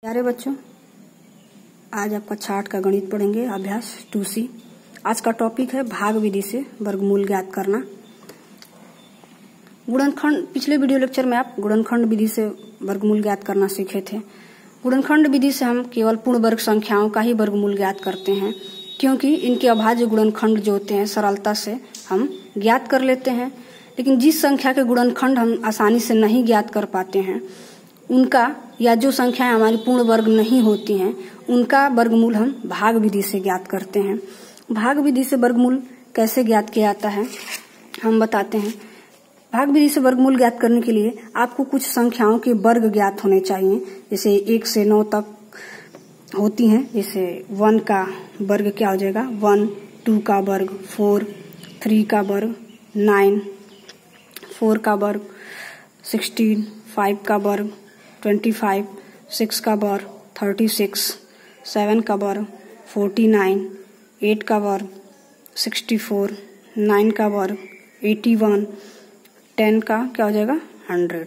प्यारे बच्चों, आज आपका छाट का गणित पढ़ेंगे। अभ्यास 2C। आज का टॉपिक है भाग विधि से वर्गमूल ज्ञात करना। गुणनखंड, पिछले वीडियो लेक्चर में आप गुणनखंड विधि से वर्गमूल ज्ञात करना सीखे थे। गुणनखंड विधि से हम केवल पूर्ण वर्ग संख्याओं का ही वर्गमूल ज्ञात करते हैं, क्योंकि इनके अभाज्य गुणनखंड जो होते हैं सरलता से हम ज्ञात कर लेते हैं। लेकिन जिस संख्या के गुणनखंड हम आसानी से नहीं ज्ञात कर पाते हैं उनका, या जो संख्याएं हमारी पूर्ण वर्ग नहीं होती हैं, उनका वर्गमूल हम भाग विधि से ज्ञात करते हैं। भाग विधि से वर्गमूल कैसे ज्ञात किया जाता है हम बताते हैं। भाग विधि से वर्गमूल ज्ञात करने के लिए आपको कुछ संख्याओं के वर्ग ज्ञात होने चाहिए, जैसे 1 से 9 तक होती हैं। जैसे 1 का वर्ग क्या हो जाएगा, 1, 2 का वर्ग 4, 3 का वर्ग 9, 4 का वर्ग 16, 5 का वर्ग 25, 6 का वर्ग 36, 7 का वर्ग 49, 8 का वर्ग 64, 9 का वर्ग 81, 10 का क्या हो जाएगा 100।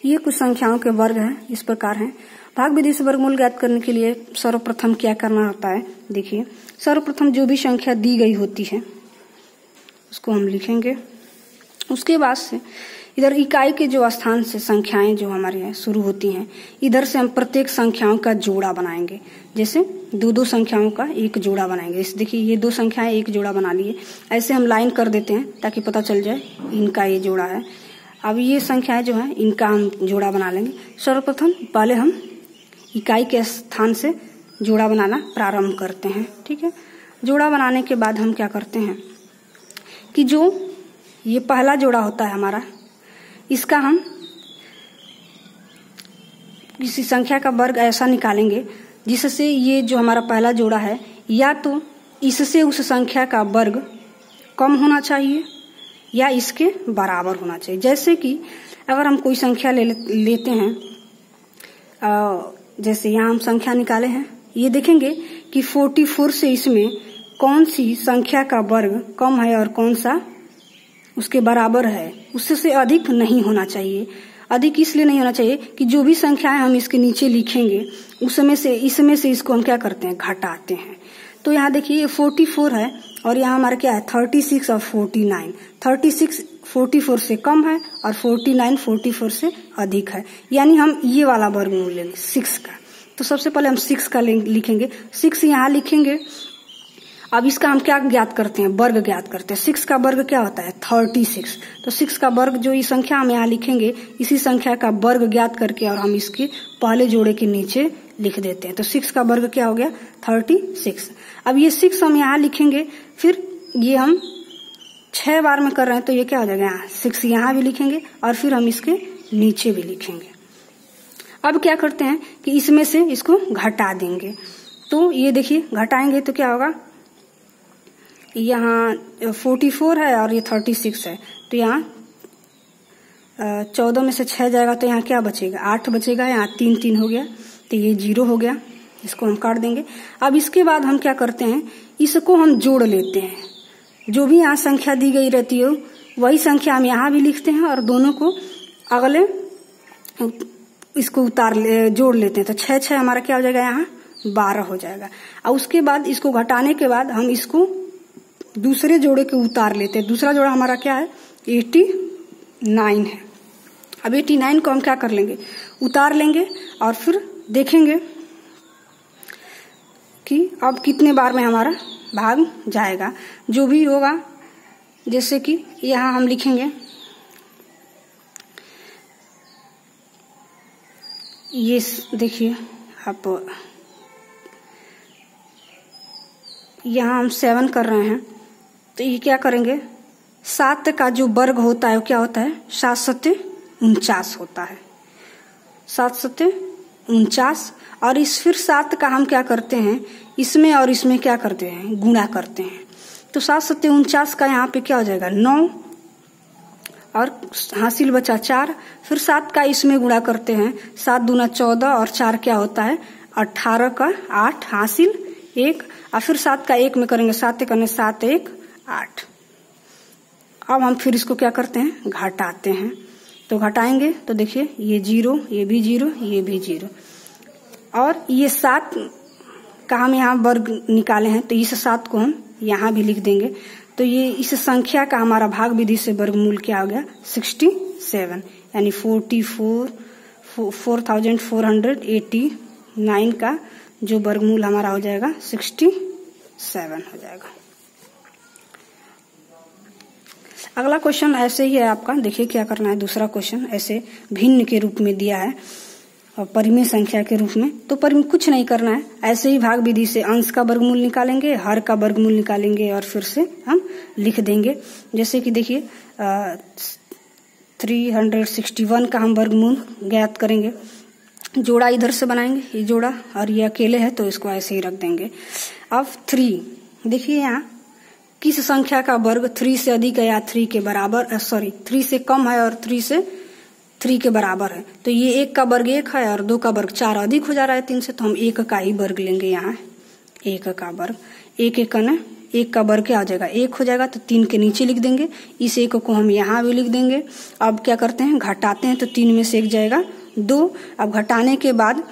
ये कुछ संख्याओं के वर्ग हैं, इस प्रकार हैं। भाग विधि से वर्गमूल ज्ञात करने के लिए सर्वप्रथम क्या करना होता है, देखिए। सर्वप्रथम जो भी संख्या दी गई होती है उसको हम लिखेंगे। उसके बाद से इधर इकाई के जो स्थान से संख्याएं जो हमारे यहाँ शुरू होती हैं, इधर से हम प्रत्येक संख्याओं का जोड़ा बनाएंगे। जैसे दो संख्याओं का एक जोड़ा बनाएंगे। इस देखिए, ये 2 संख्याएं एक जोड़ा बना लिए। ऐसे हम लाइन कर देते हैं ताकि पता चल जाए इनका ये जोड़ा है। अब ये संख्याएं जो है इनका हम जोड़ा बना लेंगे। सर्वप्रथम पहले हम इकाई के स्थान से जोड़ा बनाना प्रारंभ करते हैं, ठीक है। जोड़ा बनाने के बाद हम क्या करते हैं कि जो ये पहला जोड़ा होता है हमारा, इसका हम किसी संख्या का वर्ग ऐसा निकालेंगे जिससे ये जो हमारा पहला जोड़ा है, या तो इससे उस संख्या का वर्ग कम होना चाहिए या इसके बराबर होना चाहिए। जैसे कि अगर हम कोई संख्या लेते हैं, जैसे यहाँ हम संख्या निकाले हैं, ये देखेंगे कि 44 से इसमें कौन सी संख्या का वर्ग कम है और कौन सा उसके बराबर है। उससे अधिक नहीं होना चाहिए। अधिक इसलिए नहीं होना चाहिए कि जो भी संख्याएं हम इसके नीचे लिखेंगे उसमें से इसको हम क्या करते हैं, घटाते हैं। तो यहाँ देखिए ये 44 है और यहाँ हमारा क्या है 36 और 49। 36 44 से कम है और 49 44 से अधिक है, यानी हम ये वाला वर्गमूल लेंगे 6 का। तो सबसे पहले हम 6 का लिखेंगे। 6 यहाँ लिखेंगे। अब इसका हम क्या ज्ञात करते हैं, वर्ग ज्ञात करते हैं। 6 का वर्ग क्या होता है 36। तो 6 का वर्ग जो ये संख्या हम यहाँ लिखेंगे, इसी संख्या का वर्ग ज्ञात करके और हम इसके पहले जोड़े के नीचे लिख देते हैं। तो 6 का वर्ग क्या हो गया 36। अब ये 6 हम यहाँ लिखेंगे, फिर ये हम 6 बार में कर रहे हैं तो ये क्या हो जाएगा, यहाँ 6 यहाँ भी लिखेंगे और फिर हम इसके नीचे भी लिखेंगे। अब क्या करते हैं कि इसमें से इसको घटा देंगे। तो ये देखिए घटाएंगे तो क्या होगा, यहाँ 44 है और ये 36 है, तो यहाँ 14 में से 6 जाएगा तो यहाँ क्या बचेगा 8 बचेगा। यहाँ 3 3 हो गया तो ये 0 हो गया, इसको हम काट देंगे। अब इसके बाद हम क्या करते हैं, इसको हम जोड़ लेते हैं। जो भी यहाँ संख्या दी गई रहती है वही संख्या हम यहाँ भी लिखते हैं और दोनों को अगले इसको जोड़ लेते हैं। तो 6 6 हमारा क्या हो जाएगा, यहाँ 12 हो जाएगा। और उसके बाद इसको घटाने के बाद हम इसको दूसरे जोड़े के उतार लेते हैं। दूसरा जोड़ा हमारा क्या है 89 है। अब 89 को हम क्या कर लेंगे, उतार लेंगे और फिर देखेंगे कि अब कितने बार में हमारा भाग जाएगा। जो भी होगा, जैसे कि यहाँ हम लिखेंगे, ये देखिए आप यहाँ हम 7 कर रहे हैं तो ये क्या करेंगे, 7 का जो वर्ग होता है वो क्या होता है 7 7 49 होता है। 7 7 49 और इस फिर 7 का हम क्या करते हैं, इसमें और इसमें क्या करते हैं, गुणा करते हैं। तो 7 7 49 का यहाँ पे क्या हो जाएगा 9 और हासिल बचा 4। फिर 7 का इसमें गुणा करते हैं, 7 दूना 14 और 4 क्या होता है 18 का 8 हासिल 1। और फिर 7 का 1 में करेंगे, 7 करने 7 1 8। अब हम फिर इसको क्या करते हैं, घटाते हैं। तो घटाएंगे तो देखिए ये 0, ये भी 0, ये भी 0, और ये 7 का हम यहाँ वर्ग निकाले हैं, तो इस 7 को हम यहाँ भी लिख देंगे। तो ये इस संख्या का हमारा भाग विधि से वर्गमूल क्या हो गया, 67, यानी 4489 का जो वर्गमूल हमारा हो जाएगा 67 हो जाएगा। अगला क्वेश्चन ऐसे ही है आपका, देखिए क्या करना है। दूसरा क्वेश्चन ऐसे भिन्न के रूप में दिया है और परिमेय संख्या के रूप में, तो कुछ नहीं करना है, ऐसे ही भाग विधि से अंश का वर्गमूल निकालेंगे, हर का वर्गमूल निकालेंगे और फिर से हम लिख देंगे। जैसे कि देखिए 361 का हम वर्गमूल ज्ञात करेंगे, जोड़ा इधर से बनाएंगे, ये जोड़ा और ये अकेले है तो इसको ऐसे ही रख देंगे। अब 3, देखिए यहाँ किस संख्या का वर्ग 3 से अधिक है या 3 के बराबर, 3 से कम है और 3 से 3 के बराबर है। तो ये 1 का वर्ग 1 है और 2 का वर्ग 4 अधिक हो जा रहा है 3 से, तो हम 1 का ही वर्ग लेंगे। यहाँ 1 का वर्ग, 1 का वर्ग क्या हो जाएगा, 1 हो जाएगा, तो 3 के नीचे लिख देंगे। इस 1 को हम यहाँ भी लिख देंगे। अब क्या करते हैं, घटाते हैं, तो 3 में से 1 जाएगा 2। अब घटाने के बाद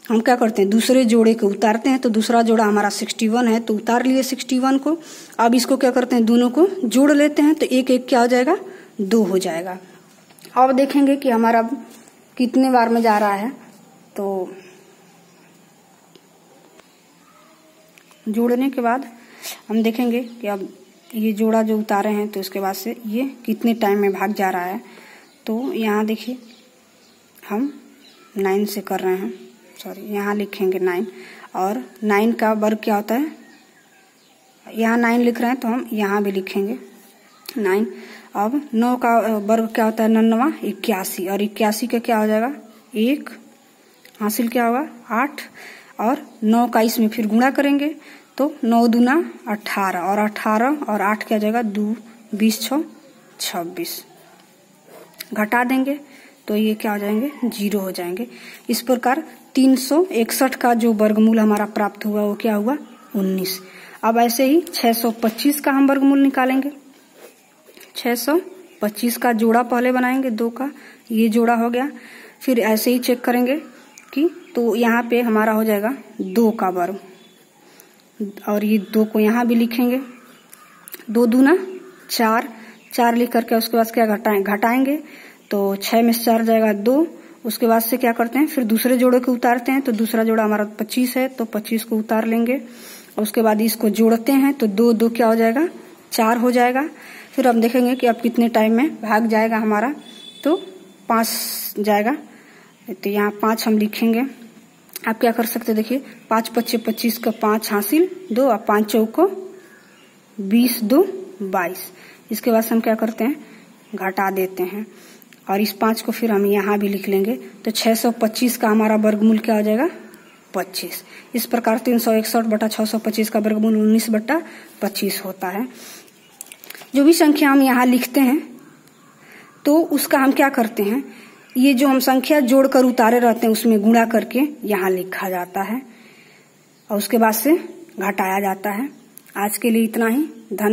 हम क्या करते हैं, दूसरे जोड़े को उतारते हैं, तो दूसरा जोड़ा हमारा 61 है, तो उतार लिए 61 को। अब इसको क्या करते हैं, दोनों को जोड़ लेते हैं, तो 1 क्या हो जाएगा, 2 हो जाएगा। अब देखेंगे कि हमारा कितने बार में जा रहा है, तो जोड़ने के बाद हम देखेंगे कि अब ये जोड़ा जो उतारे हैं तो इसके बाद से ये कितने टाइम में भाग जा रहा है। तो यहाँ देखिए हम 9 से कर रहे हैं, यहाँ लिखेंगे 9, और 9 का वर्ग क्या होता है, यहाँ 9 लिख रहे हैं तो हम यहाँ भी लिखेंगे 9। अब 9 का वर्ग क्या होता है, 99, 81, और 81 का क्या हो जाएगा, 1 हासिल क्या होगा, 8, और 9 का इसमें फिर गुणा करेंगे, तो 9 दूना 18, और 18 और 8 क्या हो जाएगा, 2, 20, 6, 26। घटा देंगे तो ये क्या हो जाएंगे, 0 हो जाएंगे। इस प्रकार 361 का जो वर्गमूल हमारा प्राप्त हुआ वो क्या हुआ, 19। अब ऐसे ही 625 का हम वर्गमूल निकालेंगे। 625 का जोड़ा पहले बनाएंगे, 2 का ये जोड़ा हो गया। फिर ऐसे ही चेक करेंगे कि तो यहाँ पे हमारा हो जाएगा 2 का वर्ग, और ये 2 को यहाँ भी लिखेंगे। 2 दूना 4, 4 लिख करके उसके बाद क्या घटाएंगे, तो 6 में से 4 जाएगा 2। उसके बाद से क्या करते हैं, फिर दूसरे जोड़े को उतारते हैं, तो दूसरा जोड़ा हमारा 25 है, तो 25 को उतार लेंगे। और उसके बाद इसको जोड़ते हैं, तो 2 2 क्या हो जाएगा, 4 हो जाएगा। फिर हम देखेंगे कि अब कितने टाइम में भाग जाएगा हमारा, तो 5 जाएगा, तो यहाँ 5 हम लिखेंगे। आप क्या कर सकते हैं, देखिए 5 5 25 का 5 हासिल 2, और 5 चौको 20, 2 22। इसके बाद हम क्या करते हैं, घटा देते हैं, और इस 5 को फिर हम यहाँ भी लिख लेंगे। तो 625 का हमारा वर्गमूल क्या हो जाएगा, 25। इस प्रकार 361 बटा 625 का वर्गमूल 19 बटा 25 होता है। जो भी संख्या हम यहाँ लिखते हैं तो उसका हम क्या करते हैं, ये जो हम संख्या जोड़कर उतारे रहते हैं उसमें गुणा करके यहाँ लिखा जाता है, और उसके बाद से घटाया जाता है। आज के लिए इतना ही, धन्यवाद।